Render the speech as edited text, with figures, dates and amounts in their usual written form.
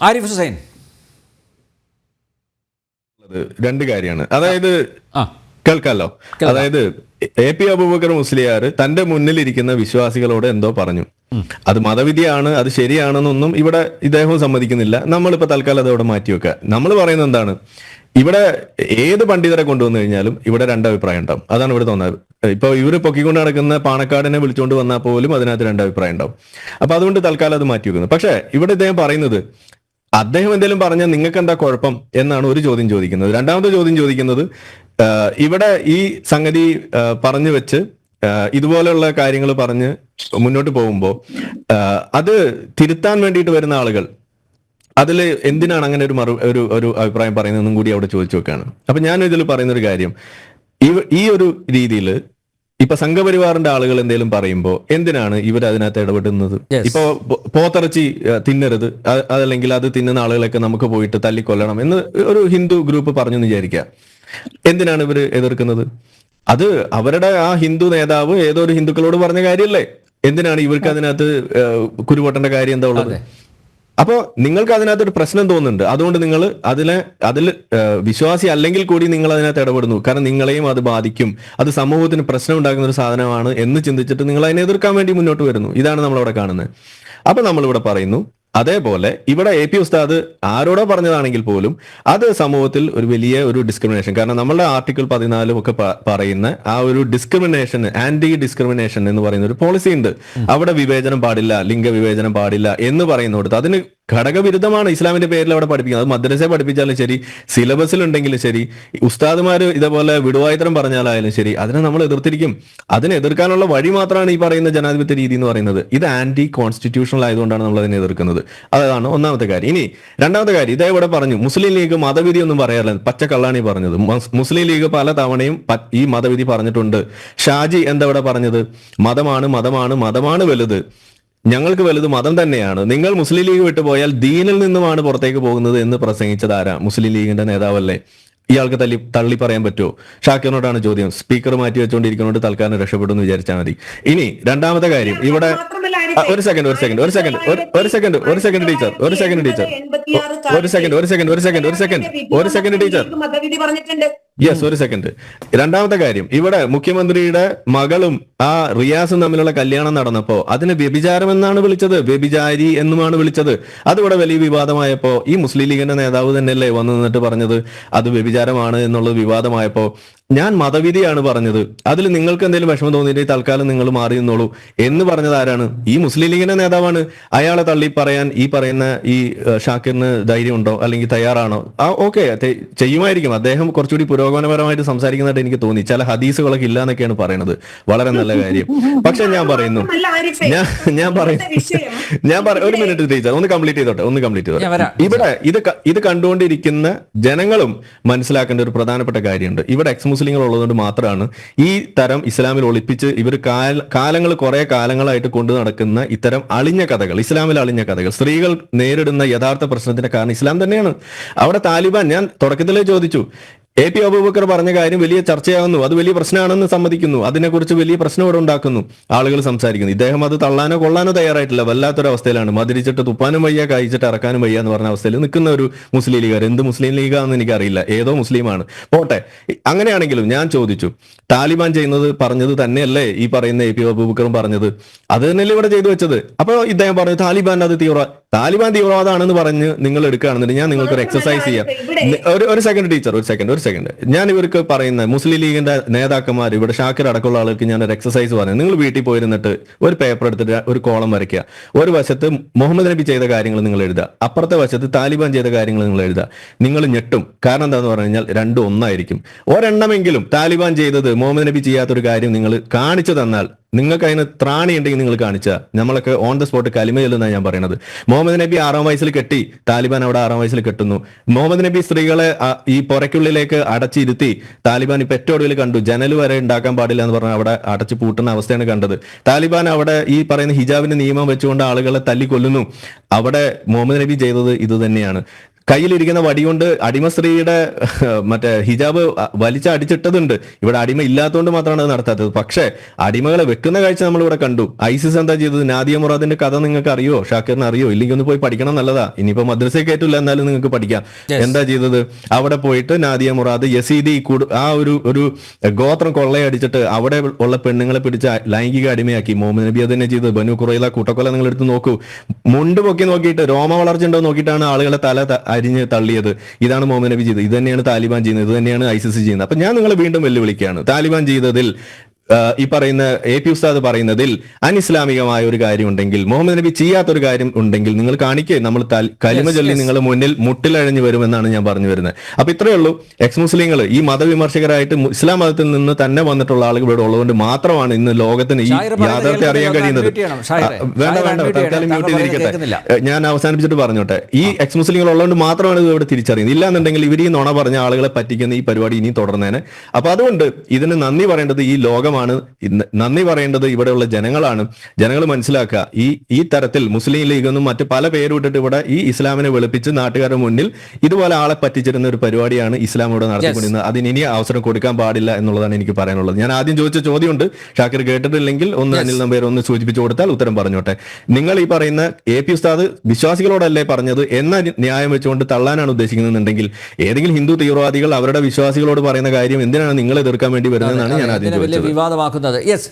ആരിഫ് ഹുസൈൻ, രണ്ട് കാര്യമാണ്. അതായത് കേൾക്കാലോ. അതായത് AP അബൂബക്കർ മുസ്ലിയാർ തന്റെ മുന്നിലിരിക്കുന്ന വിശ്വാസികളോട് എന്തോ പറഞ്ഞു. അത് മതവിധിയാണ്, അത് ശരിയാണെന്നൊന്നും ഇവിടെ ഇദ്ദേഹവും സമ്മതിക്കുന്നില്ല. നമ്മളിപ്പോ തൽക്കാലം അതവിടെ മാറ്റിവെക്കുക. നമ്മൾ പറയുന്നത് എന്താണ്, ഇവിടെ ഏത് പണ്ഡിതരെ കൊണ്ടുവന്നു കഴിഞ്ഞാലും ഇവിടെ രണ്ടഭിപ്രായം ഉണ്ടാവും. അതാണ് ഇവിടെ തോന്നുന്നത്. ഇപ്പൊ ഇവര് പൊക്കിക്കൊണ്ട് നടക്കുന്ന പാണക്കാടിനെ വിളിച്ചുകൊണ്ട് വന്നാൽ പോലും അതിനകത്ത് രണ്ടഭിപ്രായം ഉണ്ടാവും. അപ്പൊ അതുകൊണ്ട് തൽക്കാലം അത് മാറ്റി വെക്കുന്നു. പക്ഷെ ഇവിടെ ഇദ്ദേഹം പറയുന്നത്, അദ്ദേഹം എന്തെങ്കിലും പറഞ്ഞാൽ നിങ്ങൾക്ക് എന്താ കുഴപ്പം എന്നാണ് ഒരു ചോദ്യം ചോദിക്കുന്നത്. രണ്ടാമത്തെ ചോദ്യം ചോദിക്കുന്നത്, ഇവിടെ ഈ സംഗതി പറഞ്ഞു വെച്ച് ഇതുപോലെയുള്ള കാര്യങ്ങൾ പറഞ്ഞ് മുന്നോട്ട് പോകുമ്പോൾ അത് തിരുത്താൻ വേണ്ടിയിട്ട് വരുന്ന ആളുകൾ അതിൽ എന്തിനാണ് അങ്ങനെ ഒരു അഭിപ്രായം പറയുന്നതെന്നും കൂടി അവിടെ ചോദിച്ചു വെക്കാണ്. അപ്പൊ ഞാൻ ഇതിൽ പറയുന്ന ഒരു കാര്യം, ഈ ഒരു രീതിയിൽ ഇപ്പൊ സംഘപരിവാറിന്റെ ആളുകൾ എന്തെങ്കിലും പറയുമ്പോൾ എന്തിനാണ് ഇവർ അതിനകത്ത് ഇടപെടുന്നത്? ഇപ്പൊ പോത്തിറച്ചി തിന്നരുത്, അതല്ലെങ്കിൽ അത് തിന്നുന്ന ആളുകളൊക്കെ നമുക്ക് പോയിട്ട് തല്ലിക്കൊല്ലണം എന്ന് ഒരു ഹിന്ദു ഗ്രൂപ്പ് പറഞ്ഞു എന്ന് വിചാരിക്കുക. എന്തിനാണ് ഇവർ എതിർക്കുന്നത്? അത് അവരുടെ ആ ഹിന്ദു നേതാവ് ഏതോ ഒരു ഹിന്ദുക്കളോട് പറഞ്ഞ കാര്യമല്ലേ? എന്തിനാണ് ഇവർക്ക് അതിനകത്ത് കുരുപൊട്ടേണ്ട കാര്യം എന്താ ഉള്ളത്? അപ്പോ നിങ്ങൾക്ക് അതിനകത്തൊരു പ്രശ്നം തോന്നുന്നുണ്ട്, അതുകൊണ്ട് നിങ്ങൾ അതിൽ വിശ്വാസി അല്ലെങ്കിൽ കൂടി നിങ്ങൾ അതിനകത്ത് ഇടപെടുന്നു. കാരണം നിങ്ങളെയും അത് ബാധിക്കും, അത് സമൂഹത്തിന് പ്രശ്നം ഉണ്ടാക്കുന്ന ഒരു സാധനമാണ് എന്ന് ചിന്തിച്ചിട്ട് നിങ്ങൾ അതിനെ എതിർക്കാൻ വേണ്ടി മുന്നോട്ട് വരുന്നു. ഇതാണ് നമ്മളവിടെ കാണുന്നത്. അപ്പൊ നമ്മളിവിടെ പറയുന്നു, അതേപോലെ ഇവിടെ AP ഉസ്താദ് ആരോടോ പറഞ്ഞതാണെങ്കിൽ പോലും അത് സമൂഹത്തിൽ ഒരു വലിയ ഒരു ഡിസ്ക്രിമിനേഷൻ. കാരണം നമ്മളുടെ ആർട്ടിക്കിൾ 14 ഒക്കെ പറയുന്ന ആ ഒരു ഡിസ്ക്രിമിനേഷൻ, ആന്റി ഡിസ്ക്രിമിനേഷൻ എന്ന് പറയുന്ന ഒരു പോളിസി ഉണ്ട്. അവിടെ വിവേചനം പാടില്ല, ലിംഗവിവേചനം പാടില്ല എന്ന് പറയുന്നിടത്ത് അതിന് ഘടകവിരുദ്ധമാണ് ഇസ്ലാമിന്റെ പേരിൽ അവിടെ പഠിപ്പിക്കുന്നത്. അത് മദ്രസയെ പഠിപ്പിച്ചാലും ശരി, സിലബസിൽ ഉണ്ടെങ്കിലും ശരി, ഉസ്താദുമാർ ഇതേപോലെ വിടുവായുത്തരം പറഞ്ഞാലായാലും ശരി, അതിനെ നമ്മൾ എതിർത്തിരിക്കും. അതിനെ എതിർക്കാനുള്ള വഴി മാത്രമാണ് ഈ പറയുന്ന ജനാധിപത്യ രീതി എന്ന് പറയുന്നത്. ഇത് ആന്റി കോൺസ്റ്റിറ്റ്യൂഷണൽ ആയതുകൊണ്ടാണ് നമ്മൾ അതിനെ എതിർക്കുന്നത്. അതാണ് ഒന്നാമത്തെ കാര്യം. ഇനി രണ്ടാമത്തെ കാര്യം, ഇതേ ഇവിടെ പറഞ്ഞു മുസ്ലിം ലീഗ് മതവിധി ഒന്നും പറയാറില്ല, പച്ചക്കള്ളാണ് ഈ പറഞ്ഞത്. മുസ്ലിം ലീഗ് പല തവണയും ഈ മതവിധി പറഞ്ഞിട്ടുണ്ട്. ഷാജി എന്താ ഇവിടെ പറഞ്ഞത്? മതമാണ് വലുത്, ഞങ്ങൾക്ക് വലുത് മതം തന്നെയാണ്. നിങ്ങൾ മുസ്ലിം ലീഗ് വിട്ടുപോയാൽ ദീനിൽ നിന്നുമാണ് പുറത്തേക്ക് പോകുന്നത് എന്ന് പ്രസംഗിച്ചത് ആരാ? മുസ്ലിം ലീഗിന്റെ നേതാവല്ലേ? ഇയാൾക്ക് തള്ളി പറയാൻ പറ്റുമോ? ഷാക്കിറിനോടാണ് ചോദ്യം. സ്പീക്കർ മാറ്റി വെച്ചുകൊണ്ടിരിക്കുന്നതുകൊണ്ട് തൽക്കാലം രക്ഷപ്പെടുമെന്ന് വിചാരിച്ചാൽ മതി. ഇനി രണ്ടാമത്തെ കാര്യം, ഇവിടെ ഒരു സെക്കൻഡ് രണ്ടാമത്തെ കാര്യം, ഇവിടെ മുഖ്യമന്ത്രിയുടെ മകളും ആ റിയാസും തമ്മിലുള്ള കല്യാണം നടന്നപ്പോ അതിന് വ്യഭിചാരം എന്നാണ് വിളിച്ചത്, വ്യഭിചാരി എന്നുമാണ് വിളിച്ചത്. അതിവിടെ വലിയ വിവാദമായപ്പോ ഈ മുസ്ലിം ലീഗിന്റെ നേതാവ് തന്നെയല്ലേ വന്നു നിന്നിട്ട് പറഞ്ഞത് അത് വ്യഭിചാരമാണ് എന്നുള്ളത് വിവാദമായപ്പോ ഞാൻ മതവിധിയാണ് പറഞ്ഞത്, അതിൽ നിങ്ങൾക്ക് എന്തെങ്കിലും വിഷമം തോന്നിയിട്ട് തൽക്കാലം നിങ്ങൾ മാറി നിന്നോളൂ എന്ന് പറഞ്ഞത് ആരാണ്? ഈ മുസ്ലിം ലീഗിന്റെ നേതാവാണ്. അയാളെ തള്ളി പറയാൻ ഈ പറയുന്ന ഈ ഷാക്കിറിന് ധൈര്യമുണ്ടോ അല്ലെങ്കിൽ തയ്യാറാണോ? ഓക്കെ, ചെയ്യുമായിരിക്കും. അദ്ദേഹം കുറച്ചുകൂടി പുരോഗമനപരമായിട്ട് സംസാരിക്കുന്നതായിട്ട് എനിക്ക് തോന്നി. ചില ഹദീസുകളൊക്കെ ഇല്ല എന്നൊക്കെയാണ് പറയുന്നത്. വളരെ നല്ല കാര്യം. പക്ഷെ ഞാൻ പറയുന്നു ഒരു മിനിറ്റ് ടീച്ചർ, ഒന്ന് കംപ്ലീറ്റ് ചെയ്തോട്ടെ. ഇവിടെ ഇത് കണ്ടുകൊണ്ടിരിക്കുന്ന ജനങ്ങളും മനസ്സിലാക്കേണ്ട ഒരു പ്രധാനപ്പെട്ട കാര്യമുണ്ട്. ഇവിടെ മുസ്ലിങ്ങൾ ഉള്ളതുകൊണ്ട് മാത്രമാണ് ഈ തരം ഇസ്ലാമിൽ ഒളിപ്പിച്ച് ഇവർ കുറെ കാലങ്ങളായിട്ട് കൊണ്ടു നടക്കുന്ന ഇത്തരം അളിഞ്ഞ കഥകൾ, ഇസ്ലാമിൽ അളിഞ്ഞ കഥകൾ, സ്ത്രീകൾ നേരിടുന്ന യഥാർത്ഥ പ്രശ്നത്തിന്റെ കാരണം ഇസ്ലാം തന്നെയാണ്. അവിടെ താലിബാൻ, ഞാൻ തുടക്കത്തിലേ ചോദിച്ചു, AP അബൂബക്കർ പറഞ്ഞ കാര്യം വലിയ ചർച്ചയാകുന്നു, അത് വലിയ പ്രശ്നമാണെന്ന് സമ്മതിക്കുന്നു, അതിനെക്കുറിച്ച് വലിയ പ്രശ്നം ഇവിടെ ഉണ്ടാക്കുന്നു, ആളുകൾ സംസാരിക്കുന്നു. ഇദ്ദേഹം അത് തള്ളാനോ കൊള്ളാനോ തയ്യാറായിട്ടില്ല. വല്ലാത്തൊരു അവസ്ഥയിലാണ്. മതിരിച്ചിട്ട് തുപ്പാനും വയ്യ, കഴിച്ചിട്ട് ഇറക്കാനും വയ്യ എന്ന് പറഞ്ഞ അവസ്ഥയിൽ നിൽക്കുന്ന ഒരു മുസ്ലിം ലീഗർ. എന്ത് മുസ്ലിം ലീഗാണെന്ന് എനിക്കറിയില്ല, ഏതോ മുസ്ലിമാണ്. പോട്ടെ, അങ്ങനെയാണെങ്കിലും ഞാൻ ചോദിച്ചു, താലിബാൻ പറഞ്ഞത് തന്നെയല്ലേ ഈ പറയുന്ന AP അബൂബക്കറും പറഞ്ഞത്? അത് തന്നെയല്ലേ ഇവിടെ ചെയ്തു വെച്ചത്? അപ്പൊ ഇദ്ദേഹം പറഞ്ഞു താലിബാൻ തീവ്രവാദമാണെന്ന് പറഞ്ഞ് നിങ്ങൾ എടുക്കുകയാണെന്നുണ്ടെങ്കിൽ ഞാൻ നിങ്ങൾക്ക് ഒരു എക്സസൈസ് ചെയ്യാം. ഒരു സെക്കൻഡ് ടീച്ചർ, ഒരു സെക്കൻഡ്. ഞാൻ ഇവർക്ക് പറയുന്ന മുസ്ലിം ലീഗിന്റെ നേതാക്കന്മാർ, ഇവിടെ ഷാക്കിർ അടക്കമുള്ള ആൾക്ക് ഞാൻ ഒരു എക്സസൈസ് പറഞ്ഞു. നിങ്ങൾ വീട്ടിൽ പോയിരുന്നിട്ട് ഒരു പേപ്പർ എടുത്തിട്ട് ഒരു കോളം വരയ്ക്കുക. ഒരു വശത്ത് മുഹമ്മദ് നബി ചെയ്ത കാര്യങ്ങൾ നിങ്ങൾ എഴുതുക, അപ്പുറത്തെ വശത്ത് താലിബാൻ ചെയ്ത കാര്യങ്ങൾ നിങ്ങൾ എഴുതുക. നിങ്ങൾ ഞെട്ടും. കാരണം എന്താന്ന് പറഞ്ഞു കഴിഞ്ഞാൽ രണ്ടും ഒന്നായിരിക്കും. ഒരെണ്ണമെങ്കിലും താലിബാൻ ചെയ്തത് മുഹമ്മദ് നബി ചെയ്യാത്തൊരു കാര്യം നിങ്ങൾ കാണിച്ചു തന്നാൽ, നിങ്ങൾക്ക് അതിന് ത്രാണി ഉണ്ടെങ്കിൽ നിങ്ങൾ കാണിച്ച, നമ്മളൊക്കെ ഓൺ ദ സ്പോട്ട് കലിമ ചെല്ലുന്നതാണ് ഞാൻ പറയുന്നത്. മുഹമ്മദ് നബി 6 വയസ്സിൽ കെട്ടി, താലിബാൻ അവിടെ 6 വയസ്സിൽ കെട്ടുന്നു. മുഹമ്മദ് നബി സ്ത്രീകളെ ഈ പുറയ്ക്കുള്ളിലേക്ക് അടച്ചിരുത്തി, താലിബാൻ ഇപ്പൊ ഏറ്റവും ഒടുവിൽ കണ്ടു, ജനൽ വരെ ഉണ്ടാക്കാൻ പാടില്ല എന്ന് പറഞ്ഞാൽ അവിടെ അടച്ചു പൂട്ടുന്ന അവസ്ഥയാണ് കണ്ടത്. താലിബാൻ അവിടെ ഈ പറയുന്ന ഹിജാബിന്റെ നിയമം വെച്ചുകൊണ്ട് ആളുകളെ തല്ലിക്കൊല്ലുന്നു. അവിടെ മുഹമ്മദ് നബി ചെയ്തത് ഇത് തന്നെയാണ്. കയ്യിലിരിക്കുന്ന വടി കൊണ്ട് അടിമ സ്ത്രീയുടെ മറ്റേ ഹിജാബ് വലിച്ചടിച്ചിട്ടതുണ്ട്. ഇവിടെ അടിമ ഇല്ലാത്തതുകൊണ്ട് മാത്രമാണ് അത് നടത്താത്തത്. പക്ഷേ അടിമകളെ വെക്കുന്ന കാഴ്ച നമ്മൾ ഇവിടെ കണ്ടു. ഐസിസ് എന്താ ചെയ്തത്? നാദിയ മുറാദിന്റെ കഥ നിങ്ങൾക്ക് അറിയോ? ഷാക്കിറിന് അറിയോ? ഇല്ലെങ്കിൽ ഒന്ന് പോയി പഠിക്കണം, നല്ലതാ. ഇനിയിപ്പോ മദ്രസയിൽ കയറ്റില്ല, എന്നാലും നിങ്ങൾക്ക് പഠിക്കാം. എന്താ ചെയ്തത്? അവിടെ പോയിട്ട് നാദിയ മുറാദ് യസീദി ആ ഒരു ഗോത്രം കൊള്ളയടിച്ചിട്ട് അവിടെ ഉള്ള പെണ്ണുങ്ങളെ പിടിച്ച് ലൈംഗിക അടിമയാക്കി. മുഹമ്മദ് നബി അത് തന്നെ ചെയ്തത്. ബനു ഖുറൈള കൂട്ടക്കൊല നിങ്ങൾ എടുത്ത് നോക്കൂ. മുണ്ട് പൊക്കി നോക്കിയിട്ട് രോമ വളർച്ച ഉണ്ടോ നോക്കിയിട്ടാണ് ആളുകളെ തല അരിഞ്ഞ് തള്ളിയത്. ഇതാണ് മുഹമ്മദ് നബി ചെയ്തത്. ഇത് തന്നെയാണ് താലിബാൻ ചെയ്യുന്നത്. ഇത് തന്നെയാണ് ഐസിസ് ചെയ്യുന്നത്. അപ്പൊ ഞാൻ നിങ്ങളെ വീണ്ടും വെല്ലുവിളിക്കുകയാണ്. താലിബാൻ ചെയ്തതിൽ ഈ പറയുന്ന AP ഉസ്താദ് പറയുന്നതിൽ അനിസ്ലാമികമായ ഒരു കാര്യം ഉണ്ടെങ്കിൽ, മുഹമ്മദ് നബി ചെയ്യാത്തൊരു കാര്യം ഉണ്ടെങ്കിൽ നിങ്ങൾ കാണിക്കേ. നമ്മൾ കലിമ ചൊല്ലി നിങ്ങൾ മുന്നിൽ മുട്ടിലഴഞ്ഞു വരുമെന്നാണ് ഞാൻ പറഞ്ഞു വരുന്നത്. അപ്പൊ ഇത്രയേ ഉള്ളൂ. എക്സ് മുസ്ലിങ്ങൾ ഈ മതവിമർശകരായിട്ട് ഇസ്ലാം മതത്തിൽ നിന്ന് തന്നെ വന്നിട്ടുള്ള ആളുകൾ ഇവിടെ ഉള്ളതുകൊണ്ട് മാത്രമാണ് ഇന്ന് ലോകത്തിന് ഈ യാഥാർത്ഥ്യം അറിയാൻ കഴിയുന്നത്. വേണ്ട തൽക്കാലം മ്യൂട്ട് ചെയ്തിരിക്കട്ടെ. ഞാൻ അവസാനിപ്പിച്ചിട്ട് പറഞ്ഞോട്ടെ. ഈ എക്സ് മുസ്ലിങ്ങൾ ഉള്ളതുകൊണ്ട് മാത്രമാണ് ഇത് ഇവിടെ തിരിച്ചറിയുന്നത്. ഇല്ലാന്നുണ്ടെങ്കിൽ ഇവർ ഈ നുണ പറഞ്ഞ ആളുകളെ പറ്റിക്കുന്ന ഈ പരിപാടി ഇനിയും തുടർന്നേനെ. അപ്പൊ അതുകൊണ്ട് ഇതിന് നന്ദി പറയേണ്ടത് ഈ ലോകം, നന്ദി പറയേണ്ടത് ഇവിടെയുള്ള ജനങ്ങളാണ്. ജനങ്ങൾ മനസ്സിലാക്കുക, ഈ തരത്തിൽ മുസ്ലിം ലീഗ് എന്നും മറ്റ് പല പേരിട്ടിട്ട് ഇവിടെ ഈ ഇസ്ലാമിനെ വെളുപ്പിച്ച് നാട്ടുകാരുടെ മുന്നിൽ ഇതുപോലെ ആളെ പറ്റിച്ചിരുന്ന ഒരു പരിപാടിയാണ് ഇസ്ലാം ഇവിടെ നടത്തിക്കൊണ്ടിരുന്നത്. അതിന് ഇനി അവസരം കൊടുക്കാൻ പാടില്ല എന്നുള്ളതാണ് എനിക്ക് പറയാനുള്ളത്. ഞാൻ ആദ്യം ചോദിച്ച ചോദ്യമുണ്ട്, ഷാക്കിർ കേട്ടിട്ടില്ലെങ്കിൽ ഒന്ന് അനിൽ നമ്പർ ഒന്ന് സൂചിപ്പിച്ചു കൊടുത്താൽ ഉത്തരം പറഞ്ഞോട്ടെ. നിങ്ങൾ ഈ പറയുന്ന AP ഉസ്താദ് വിശ്വാസികളോടല്ലേ പറഞ്ഞത് എന്ന ന്യായം വെച്ചുകൊണ്ട് തള്ളാനാണ് ഉദ്ദേശിക്കുന്നുണ്ടെങ്കിൽ ഏതെങ്കിലും ഹിന്ദു തീവ്രവാദികൾ അവരുടെ വിശ്വാസികളോട് പറയുന്ന കാര്യം എന്തിനാണ് നിങ്ങൾ എതിർക്കാൻ വേണ്ടി വരുന്നതെന്നാണ് ഞാൻ ആദ്യം ചോദിച്ചത്. വിവാദമാക്കുന്നത്. യെസ്.